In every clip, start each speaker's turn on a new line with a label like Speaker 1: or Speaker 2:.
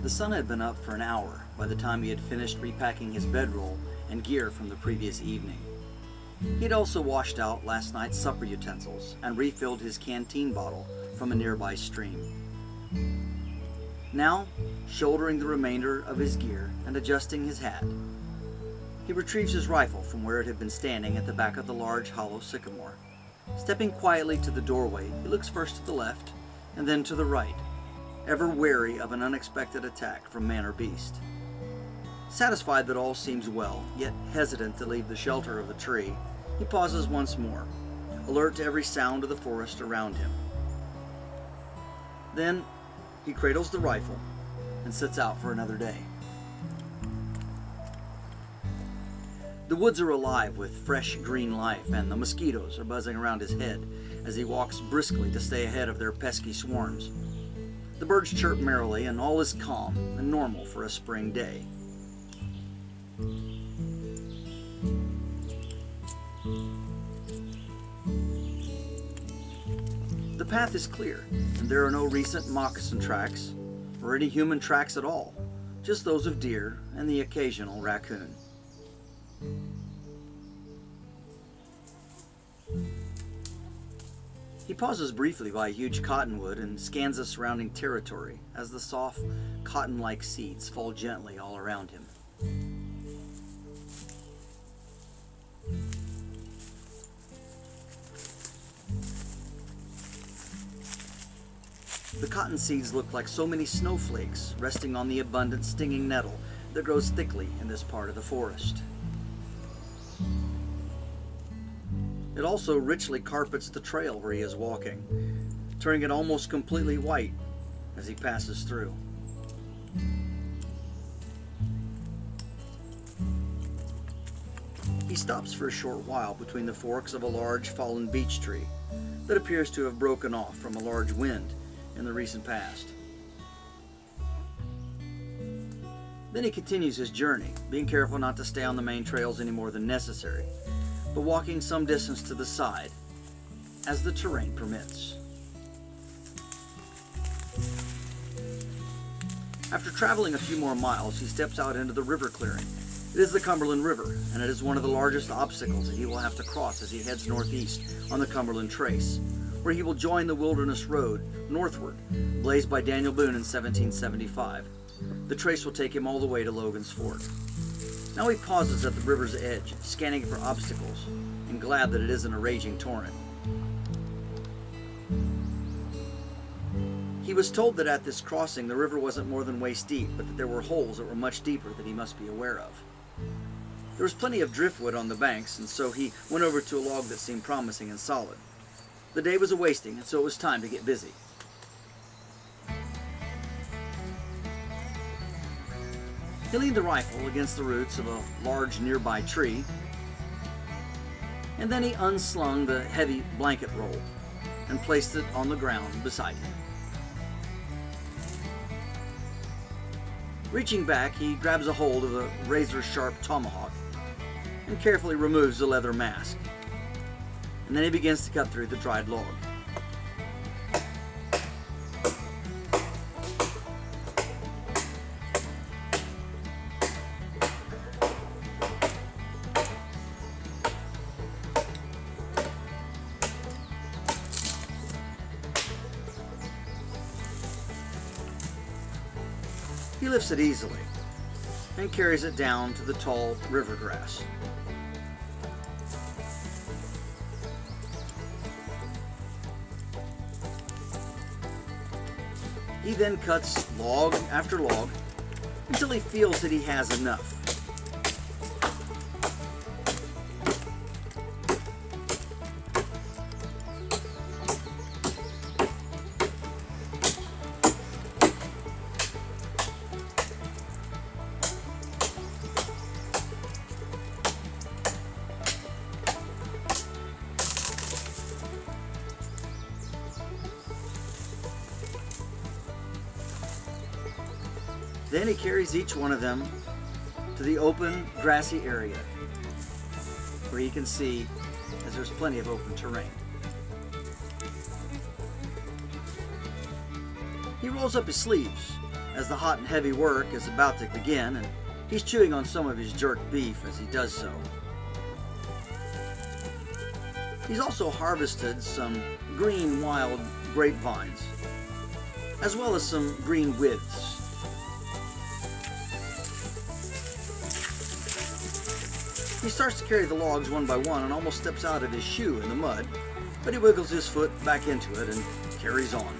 Speaker 1: The sun had been up for an hour by the time he had finished repacking his bedroll and gear from the previous evening. He'd also washed out last night's supper utensils and refilled his canteen bottle from a nearby stream. Now, shouldering the remainder of his gear and adjusting his hat, he retrieves his rifle from where it had been standing at the back of the large hollow sycamore. Stepping quietly to the doorway, he looks first to the left and then to the right, ever wary of an unexpected attack from man or beast. Satisfied that all seems well, yet hesitant to leave the shelter of the tree, he pauses once more, alert to every sound of the forest around him. Then he cradles the rifle and sets out for another day. The woods are alive with fresh green life, and the mosquitoes are buzzing around his head as he walks briskly to stay ahead of their pesky swarms. The birds chirp merrily, and all is calm and normal for a spring day. The path is clear, and there are no recent moccasin tracks, or any human tracks at all, just those of deer and the occasional raccoon. He pauses briefly by a huge cottonwood and scans the surrounding territory as the soft, cotton-like seeds fall gently all around him. The cotton seeds look like so many snowflakes resting on the abundant stinging nettle that grows thickly in this part of the forest. It also richly carpets the trail where he is walking, turning it almost completely white as he passes through. He stops for a short while between the forks of a large fallen beech tree that appears to have broken off from a large wind in the recent past. Then he continues his journey, being careful not to stay on the main trails any more than necessary, but walking some distance to the side as the terrain permits. After traveling a few more miles, he steps out into the river clearing. It is the Cumberland River, and it is one of the largest obstacles that he will have to cross as he heads northeast on the Cumberland Trace, where he will join the Wilderness Road northward, blazed by Daniel Boone in 1775. The trace will take him all the way to Logan's Fort. Now he pauses at the river's edge, scanning for obstacles, and glad that it isn't a raging torrent. He was told that at this crossing the river wasn't more than waist deep, but that there were holes that were much deeper that he must be aware of. There was plenty of driftwood on the banks, and so he went over to a log that seemed promising and solid. The day was a-wasting, and so it was time to get busy. He leaned the rifle against the roots of a large nearby tree, and then he unslung the heavy blanket roll and placed it on the ground beside him. Reaching back, he grabs a hold of a razor-sharp tomahawk and carefully removes the leather mask. And then he begins to cut through the dried log. He lifts it easily and carries it down to the tall river grass. He then cuts log after log until he feels that he has enough. Then he carries each one of them to the open, grassy area where he can see, as there's plenty of open terrain. He rolls up his sleeves as the hot and heavy work is about to begin, and he's chewing on some of his jerked beef as he does so. He's also harvested some green wild grapevines, as well as some green withes. He starts to carry the logs one by one and almost steps out of his shoe in the mud, but he wiggles his foot back into it and carries on.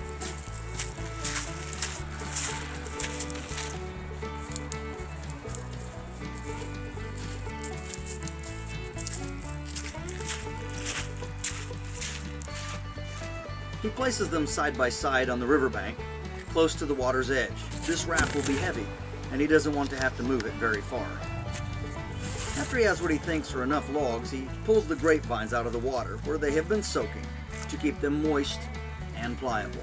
Speaker 1: He places them side by side on the riverbank, close to the water's edge. This raft will be heavy, and he doesn't want to have to move it very far. After he has what he thinks are enough logs, he pulls the grapevines out of the water where they have been soaking to keep them moist and pliable.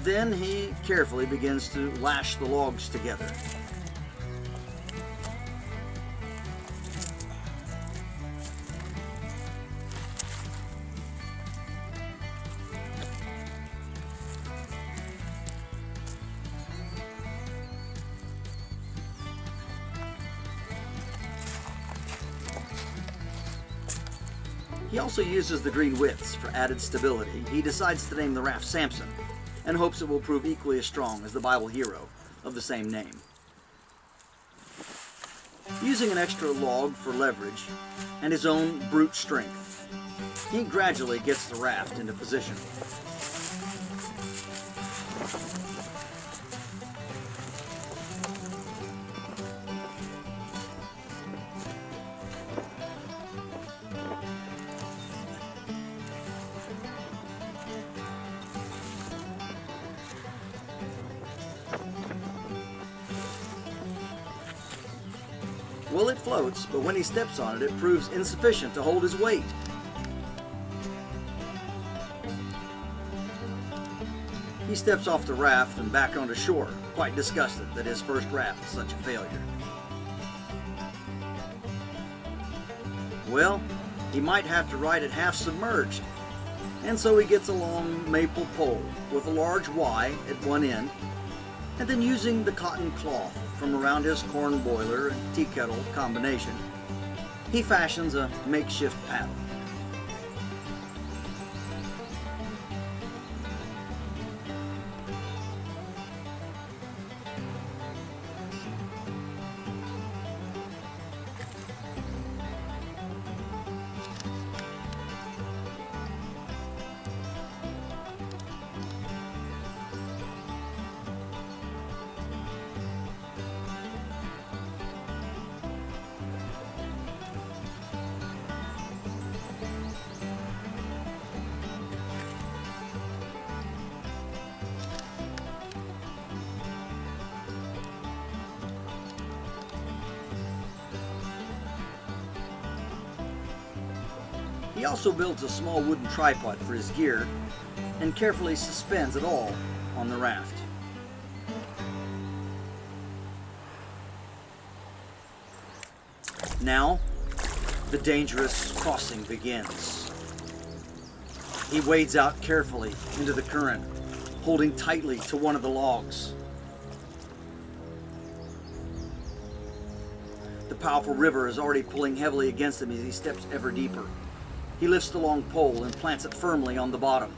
Speaker 1: Then he carefully begins to lash the logs together. He also uses the green withes for added stability. He decides to name the raft Samson and hopes it will prove equally as strong as the Bible hero of the same name. Using an extra log for leverage and his own brute strength, he gradually gets the raft into position. Well, it floats, but when he steps on it, it proves insufficient to hold his weight. He steps off the raft and back onto shore, quite disgusted that his first raft is such a failure. Well, he might have to ride it half submerged, and so he gets a long maple pole with a large Y at one end, and then using the cotton cloth from around his corn boiler and tea kettle combination, he fashions a makeshift paddle. He also builds a small wooden tripod for his gear and carefully suspends it all on the raft. Now, the dangerous crossing begins. He wades out carefully into the current, holding tightly to one of the logs. The powerful river is already pulling heavily against him as he steps ever deeper. He lifts the long pole and plants it firmly on the bottom.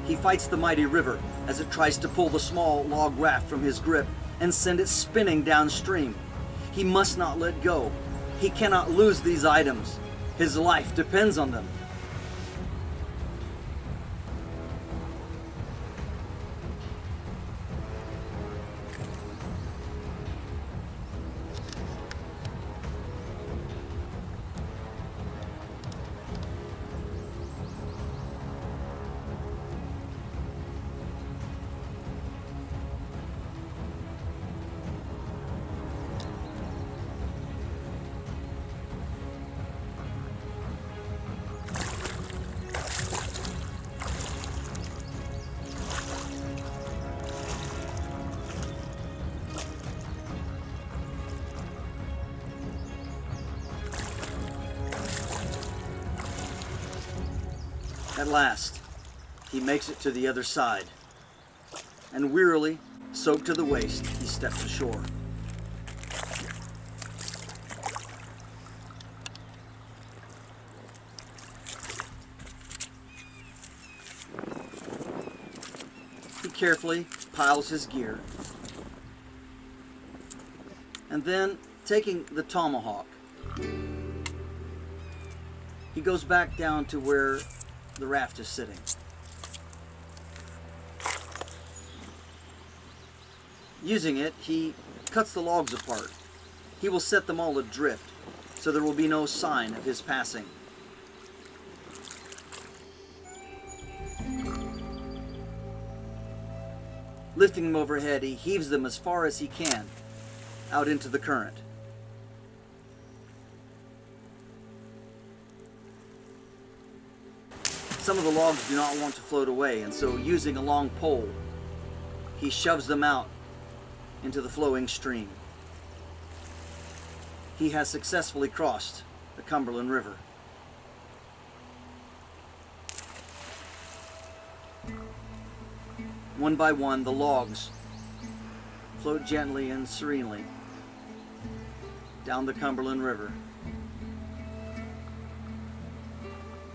Speaker 1: He fights the mighty river as it tries to pull the small log raft from his grip and send it spinning downstream. He must not let go. He cannot lose these items. His life depends on them. At last, he makes it to the other side, and wearily, soaked to the waist, he steps ashore. He carefully piles his gear, and then, taking the tomahawk, he goes back down to where the raft is sitting. Using it, he cuts the logs apart. He will set them all adrift, so there will be no sign of his passing. Lifting them overhead, he heaves them as far as he can out into the current. Some of the logs do not want to float away, and so using a long pole, he shoves them out into the flowing stream. He has successfully crossed the Cumberland River. One by one, the logs float gently and serenely down the Cumberland River,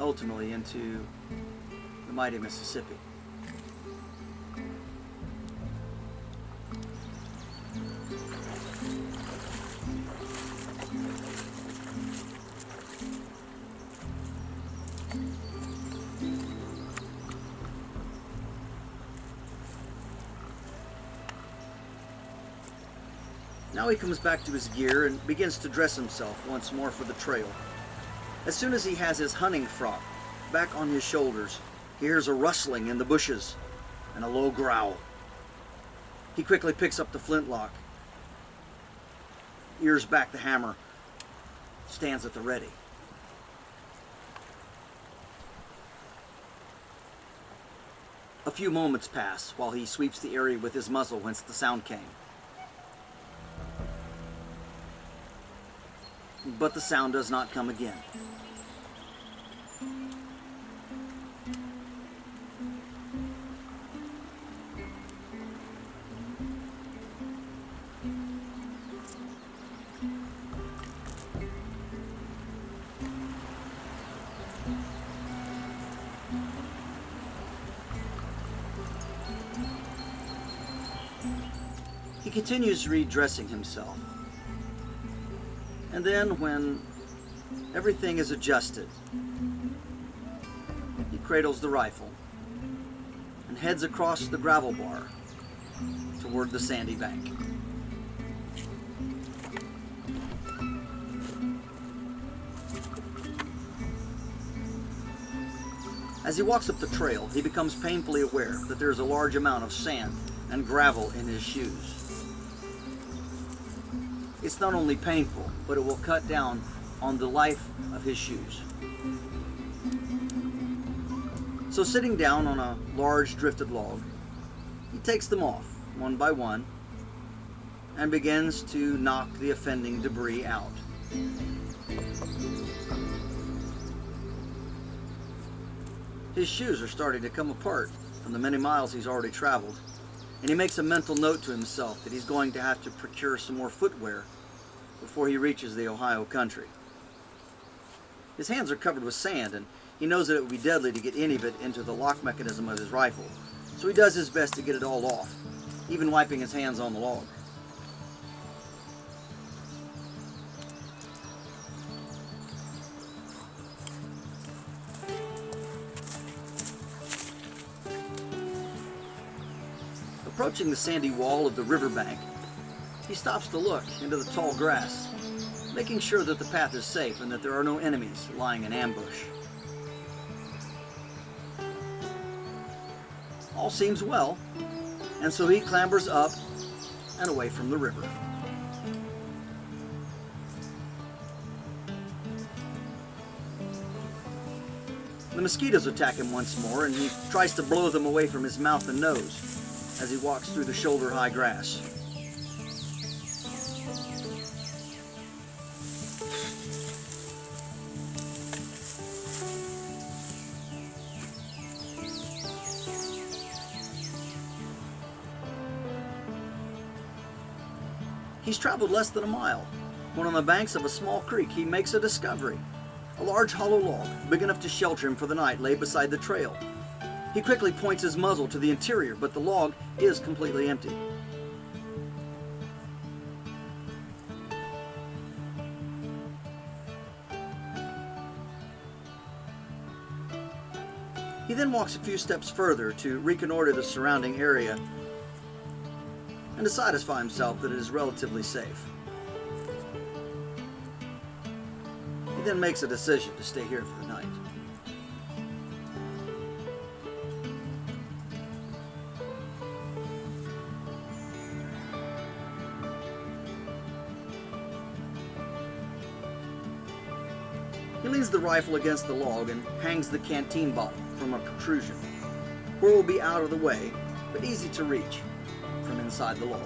Speaker 1: ultimately into the mighty Mississippi. Now he comes back to his gear and begins to dress himself once more for the trail. As soon as he has his hunting frock back on his shoulders, he hears a rustling in the bushes and a low growl. He quickly picks up the flintlock, ears back the hammer, stands at the ready. A few moments pass while he sweeps the area with his muzzle whence the sound came. But the sound does not come again. He continues redressing himself. And then, when everything is adjusted, he cradles the rifle and heads across the gravel bar toward the sandy bank. As he walks up the trail, he becomes painfully aware that there is a large amount of sand and gravel in his shoes. It's not only painful, but it will cut down on the life of his shoes. So sitting down on a large drifted log, he takes them off one by one and begins to knock the offending debris out. His shoes are starting to come apart from the many miles he's already traveled, and he makes a mental note to himself that he's going to have to procure some more footwear before he reaches the Ohio country. His hands are covered with sand, and he knows that it would be deadly to get any of it into the lock mechanism of his rifle, so he does his best to get it all off, even wiping his hands on the log. Approaching the sandy wall of the riverbank, he stops to look into the tall grass, making sure that the path is safe and that there are no enemies lying in ambush. All seems well, and so he clambers up and away from the river. The mosquitoes attack him once more, and he tries to blow them away from his mouth and nose as he walks through the shoulder-high grass. He's traveled less than a mile when on the banks of a small creek he makes a discovery. A large hollow log, big enough to shelter him for the night, lay beside the trail. He quickly points his muzzle to the interior, but the log is completely empty. He then walks a few steps further to reconnoiter the surrounding area and to satisfy himself that it is relatively safe. He then makes a decision to stay here for the night. He leans the rifle against the log and hangs the canteen bottle from a protrusion, where it will be out of the way, but easy to reach from inside the log.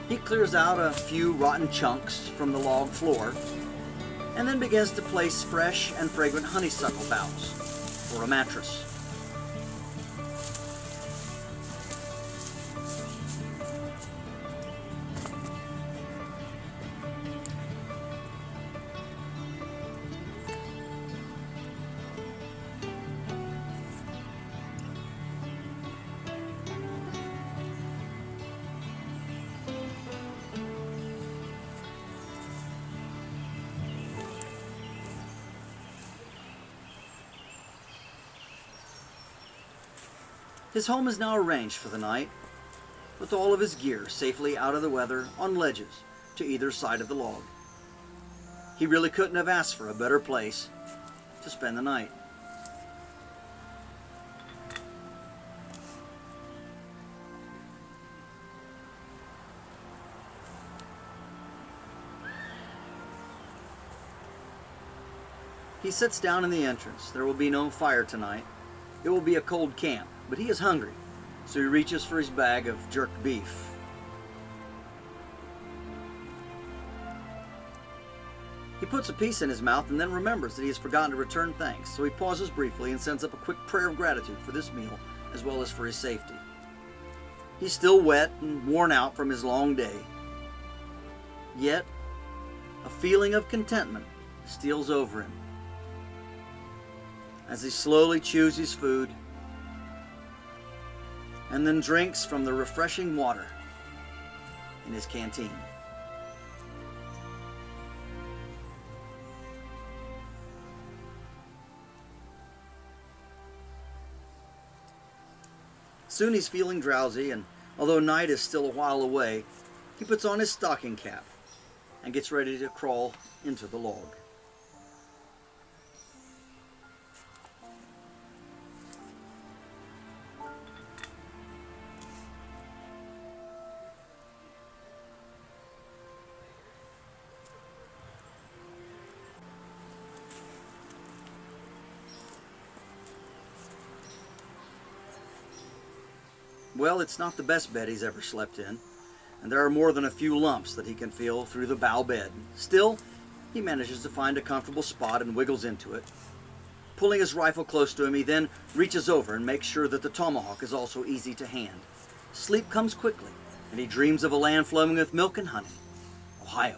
Speaker 1: He clears out a few rotten chunks from the log floor, and then begins to place fresh and fragrant honeysuckle boughs for a mattress. His home is now arranged for the night, with all of his gear safely out of the weather on ledges to either side of the log. He really couldn't have asked for a better place to spend the night. He sits down in the entrance. There will be no fire tonight. It will be a cold camp, but he is hungry, so he reaches for his bag of jerked beef. He puts a piece in his mouth and then remembers that he has forgotten to return thanks, so he pauses briefly and sends up a quick prayer of gratitude for this meal as well as for his safety. He's still wet and worn out from his long day, yet a feeling of contentment steals over him as he slowly chews his food and then drinks from the refreshing water in his canteen. Soon he's feeling drowsy, and although night is still a while away, he puts on his stocking cap and gets ready to crawl into the log. Well, it's not the best bed he's ever slept in, and there are more than a few lumps that he can feel through the bough bed. Still, he manages to find a comfortable spot and wiggles into it. Pulling his rifle close to him, he then reaches over and makes sure that the tomahawk is also easy to hand. Sleep comes quickly, and he dreams of a land flowing with milk and honey, Ohio.